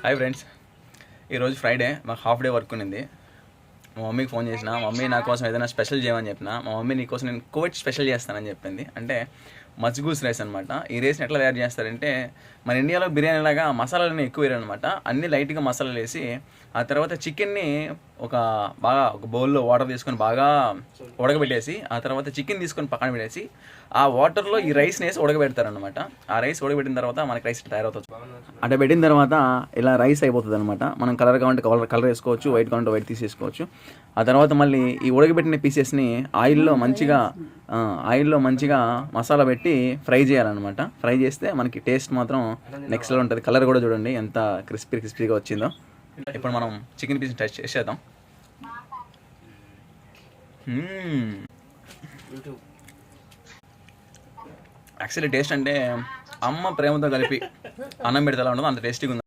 Hi friends, ఈరోజు Friday, మాకు half day work ఉన్నింది. మా మమ్మీకి ఫోన్ చేసిన, మమ్మీ నా కోసం ఏదైనా స్పెషల్ చేయమని చెప్పిన. మా మమ్మీ నీకోసం నేను కోవిడ్ స్పెషల్ చేస్తానని చెప్పింది. అంటే మజ్గూస్ రైస్ అనమాట. ఈ రైస్ని ఎట్లా తయారు చేస్తారంటే, మన ఇండియాలో బిర్యానీ లాగా మసాలాలని ఎక్కువ వేయరనమాట. అన్ని లైట్గా మసాలాలు వేసి, ఆ తర్వాత చికెన్ని ఒక బౌల్లో వాటర్ తీసుకొని బాగా ఉడకబెట్టేసి, ఆ తర్వాత చికెన్ తీసుకొని పక్కన పెట్టేసి, ఆ వాటర్లో ఈ రైస్ని వేసి ఉడకబెడతారనమాట. ఆ రైస్ ఉడకబెట్టిన తర్వాత మనకి రైస్ తయారవుతుంది. అట్లా పెట్టిన తర్వాత ఇలా రైస్ అయిపోతుంది అనమాట. మనం కలర్ కావాలంటే కలర్ వేసుకోవచ్చు, వైట్ కావాలంటే వైట్ తీసేసుకోవచ్చు. ఆ తర్వాత మళ్ళీ ఈ ఉడకబెట్టిన పీసెస్ని ఆయిల్లో మంచిగా మసాలా పెట్టి ఫ్రై చేయాలన్నమాట. ఫ్రై చేస్తే మనకి టేస్ట్ మాత్రం నెక్స్ట్ లెవెల్ ఉంటుంది. కలర్ కూడా చూడండి ఎంత క్రిస్పీగా వచ్చిందో. ఇప్పుడు మనం చికెన్ పీస్ టచ్ చేసేద్దాం. యాక్చువల్లీ టేస్ట్ అంటే అమ్మ ప్రేమతో కలిపి అన్నం పెడితే ఎలా ఉంటుందో అంత టేస్టీగా ఉంది.